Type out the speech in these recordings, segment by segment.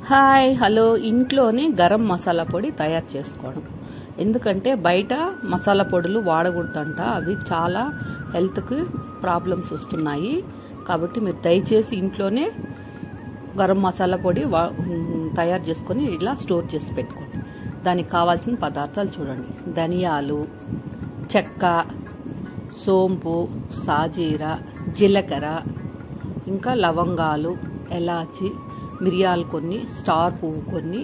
Hi hello ఇంట్లోనే గరం మసాలా పొడి తయారు చేసుకోవడం. ఎందుకంటే బయట మసాలా పొడులు వాడకూడదంట, అవి చాలా హెల్త్కి ప్రాబ్లమ్స్ వస్తున్నాయి. కాబట్టి మీరు దయచేసి ఇంట్లోనే గరం మసాలా పొడి తయారు చేసుకొని ఇలా స్టోర్ చేసి పెట్టుకోండి. దానికి కావాల్సిన పదార్థాలు చూడండి: ధనియాలు, చెక్క, సోంపు, సాజీరా, జీలకర్ర, ఇంకా లవంగాలు, ఎలాచి, మిరియాలు కొన్ని, స్టార్ పువ్వు కొన్ని,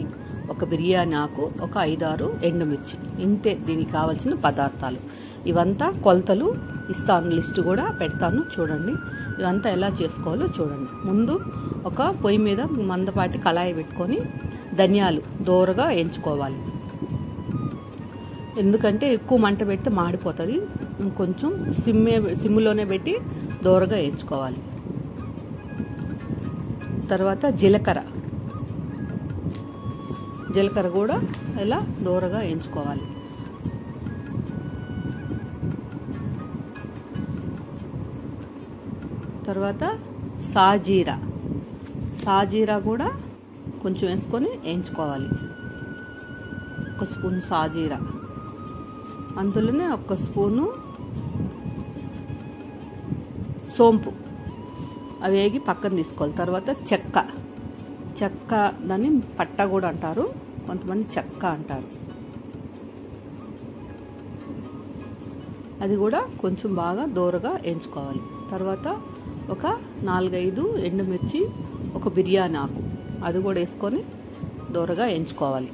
ఒక బిర్యానీ ఆకు, ఒక 5-6 ఎండుమిర్చి. ఇంతే దీనికి కావాల్సిన పదార్థాలు. ఇవంతా కొలతలు ఇస్తాను, లిస్ట్ కూడా పెడతాను చూడండి. ఇవంతా ఎలా చేసుకోవాలో చూడండి. ముందు ఒక పొయ్యి మీద మందపాటి కళాయి పెట్టుకొని ధనియాలు దోరగా వేయించుకోవాలి. ఎందుకంటే ఎక్కువ మంట పెడితే మాడిపోతుంది. కొంచెం సిమ్లోనే పెట్టి దోరగా వేయించుకోవాలి. తర్వాత జీలకర్ర కూడా ఇలా దోరగా వేయించుకోవాలి. తర్వాత సాజీరా కూడా కొంచెం వేసుకొని వేయించుకోవాలి. 1 స్పూన్ సాజీరా, అందులోనే 1 స్పూను సోంపు, అవి వేగి పక్కన తీసుకోవాలి. తర్వాత చెక్క దాన్ని పట్ట కూడా అంటారు, కొంతమంది చెక్క అంటారు. అది కూడా కొంచెం బాగా దోరగా వేయించుకోవాలి. తర్వాత ఒక 4-5 ఎండుమిర్చి, ఒక బిర్యానీ ఆకు, అది కూడా వేసుకొని దోరగా వేయించుకోవాలి.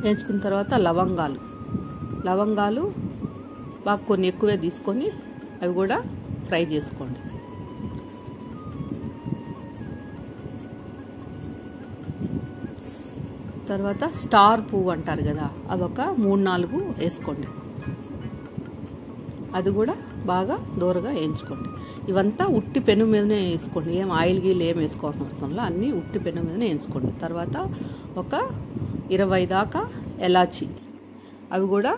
వేయించుకున్న తర్వాత లవంగాలు బాగా కొన్ని ఎక్కువే తీసుకొని అవి కూడా ఫ్రై చేసుకోండి. తర్వాత స్టార్ పువ్వు అంటారు కదా, అవి ఒక 3-4 వేసుకోండి. అది కూడా బాగా దోరగా వేయించుకోండి. ఇవంతా ఉట్టి పెను మీదనే వేసుకోండి, ఏం ఆయిల్ గీలు ఏం వేసుకోవడం అవసరంలో, అన్నీ ఉట్టి పెను మీదనే వేయించుకోండి. తర్వాత ఒక 20 దాకా ఎలాచి, అవి కూడా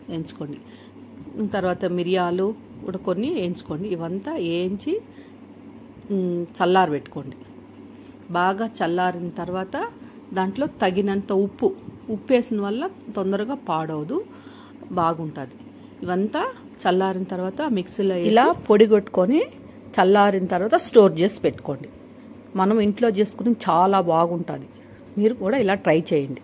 వేయించుకోండి. తర్వాత మిరియాలు కూడా కొన్ని వేయించుకోండి. ఇవంతా వేయించి చల్లారబెట్టుకోండి. బాగా చల్లారిన తర్వాత దాంట్లో తగినంత ఉప్పు వేసిన వల్ల తొందరగా పాడవదు, బాగుంటుంది. ఇవంతా చల్లారిన తర్వాత మిక్సీలో ఇలా పొడి కొట్టుకొని చల్లారిన తర్వాత స్టోర్ చేసి పెట్టుకోండి. మనం ఇంట్లో చేసుకుని చాలా బాగుంటుంది. మీరు కూడా ఇలా ట్రై చేయండి.